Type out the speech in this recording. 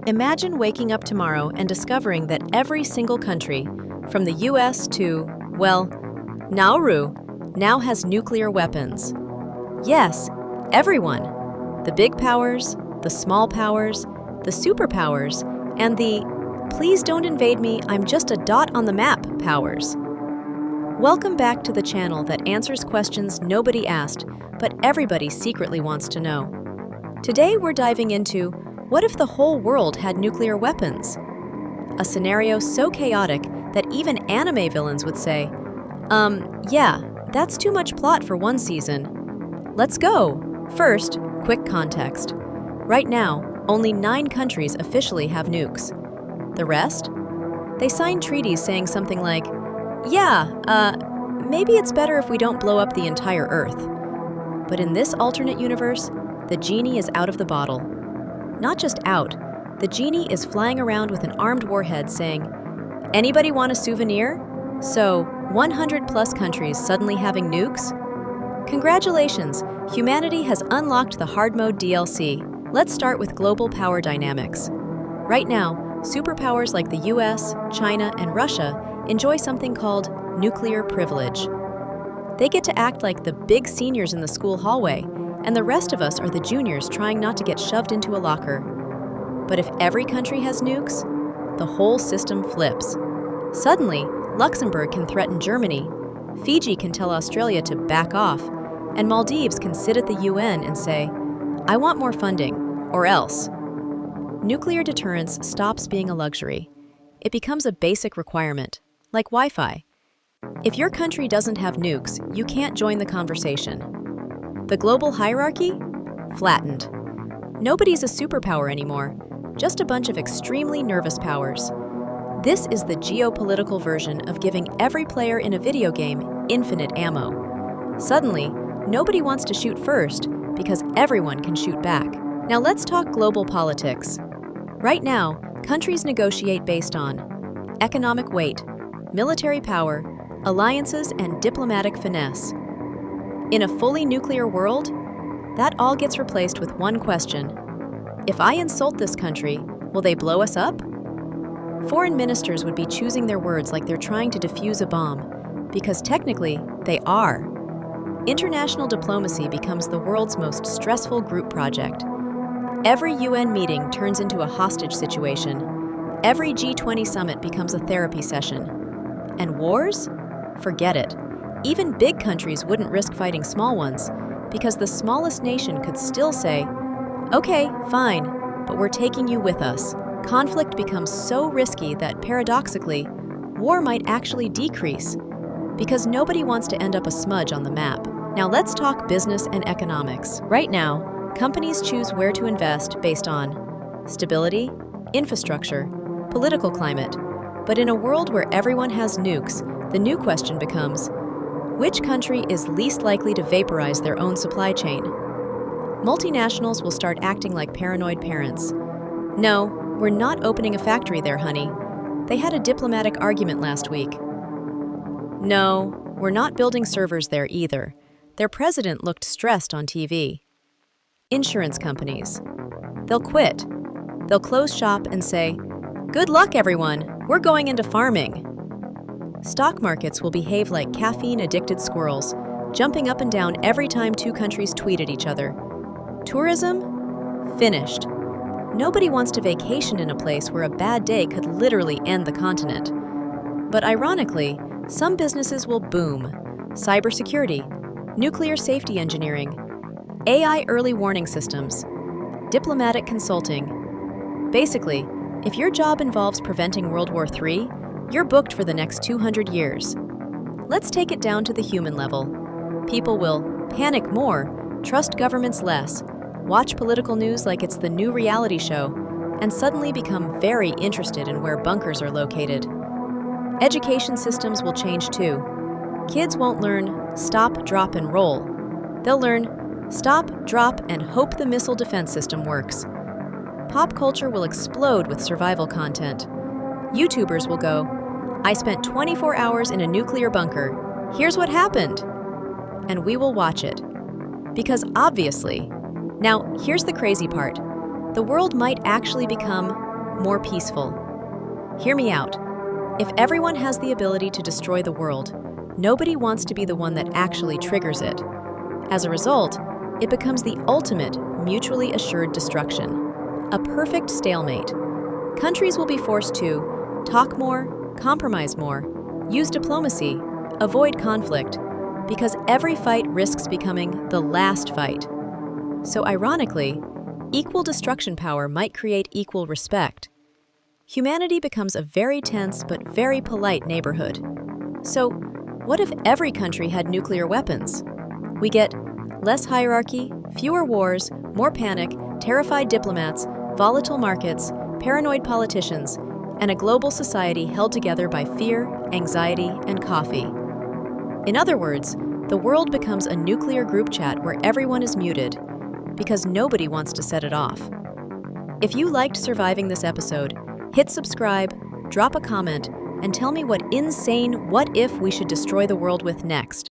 Imagine waking up tomorrow and discovering that every single country, from the US to, well, Nauru, now has nuclear weapons. Yes, everyone. The big powers, the small powers, the superpowers, and the "please don't invade me, I'm just a dot on the map" powers. Welcome back to the channel that answers questions nobody asked, but everybody secretly wants to know. Today we're diving into, what if the whole world had nuclear weapons? A scenario so chaotic that even anime villains would say, yeah, that's too much plot for one season. Let's go! First, quick context. Right now, only 9 countries officially have nukes. The rest? They signed treaties saying something like, maybe it's better if we don't blow up the entire Earth. But in this alternate universe, the genie is out of the bottle. Not just out, the genie is flying around with an armed warhead saying, "Anybody want a souvenir?" So, 100 plus countries suddenly having nukes? Congratulations, humanity has unlocked the hard mode DLC. Let's start with global power dynamics. Right now, superpowers like the US, China, and Russia enjoy something called nuclear privilege. They get to act like the big seniors in the school hallway, and the rest of us are the juniors trying not to get shoved into a locker. But if every country has nukes, the whole system flips. Suddenly, Luxembourg can threaten Germany, Fiji can tell Australia to back off, and Maldives can sit at the UN and say, "I want more funding, or else." Nuclear deterrence stops being a luxury. It becomes a basic requirement, like Wi-Fi. If your country doesn't have nukes, you can't join the conversation. The global hierarchy? Flattened. Nobody's a superpower anymore, just a bunch of extremely nervous powers. This is the geopolitical version of giving every player in a video game infinite ammo. Suddenly, nobody wants to shoot first because everyone can shoot back. Now let's talk global politics. Right now, countries negotiate based on economic weight, military power, alliances, and diplomatic finesse. In a fully nuclear world, that all gets replaced with one question. If I insult this country, will they blow us up? Foreign ministers would be choosing their words like they're trying to defuse a bomb, because technically, they are. International diplomacy becomes the world's most stressful group project. Every UN meeting turns into a hostage situation. Every G20 summit becomes a therapy session. And wars? Forget it. Even big countries wouldn't risk fighting small ones, because the smallest nation could still say, "Okay, fine, but we're taking you with us." Conflict becomes so risky that, paradoxically, war might actually decrease, because nobody wants to end up a smudge on the map. Now let's talk business and economics. Right now, companies choose where to invest based on stability, infrastructure, political climate. But in a world where everyone has nukes, the new question becomes, which country is least likely to vaporize their own supply chain? Multinationals will start acting like paranoid parents. "No, we're not opening a factory there, honey. They had a diplomatic argument last week." "No, we're not building servers there either. Their president looked stressed on TV." Insurance companies. They'll quit. They'll close shop and say, "Good luck, everyone. We're going into farming." Stock markets will behave like caffeine-addicted squirrels, jumping up and down every time 2 countries tweet at each other. Tourism? Finished. Nobody wants to vacation in a place where a bad day could literally end the continent. But ironically, some businesses will boom. Cybersecurity, nuclear safety engineering, AI early warning systems, diplomatic consulting. Basically, if your job involves preventing World War III, you're booked for the next 200 years. Let's take it down to the human level. People will panic more, trust governments less, watch political news like it's the new reality show, and suddenly become very interested in where bunkers are located. Education systems will change too. Kids won't learn stop, drop, and roll. They'll learn stop, drop, and hope the missile defense system works. Pop culture will explode with survival content. YouTubers will go, "I spent 24 hours in a nuclear bunker. Here's what happened." And we will watch it. Because obviously, now here's the crazy part. The world might actually become more peaceful. Hear me out. If everyone has the ability to destroy the world, nobody wants to be the one that actually triggers it. As a result, it becomes the ultimate mutually assured destruction, a perfect stalemate. Countries will be forced to talk more, compromise more, use diplomacy, avoid conflict, because every fight risks becoming the last fight. So ironically, equal destruction power might create equal respect. Humanity becomes a very tense but very polite neighborhood. So, what if every country had nuclear weapons? We get less hierarchy, fewer wars, more panic, terrified diplomats, volatile markets, paranoid politicians, and a global society held together by fear, anxiety, and coffee. In other words, the world becomes a nuclear group chat where everyone is muted, because nobody wants to set it off. If you liked surviving this episode, hit subscribe, drop a comment, and tell me what insane what if we should destroy the world with next.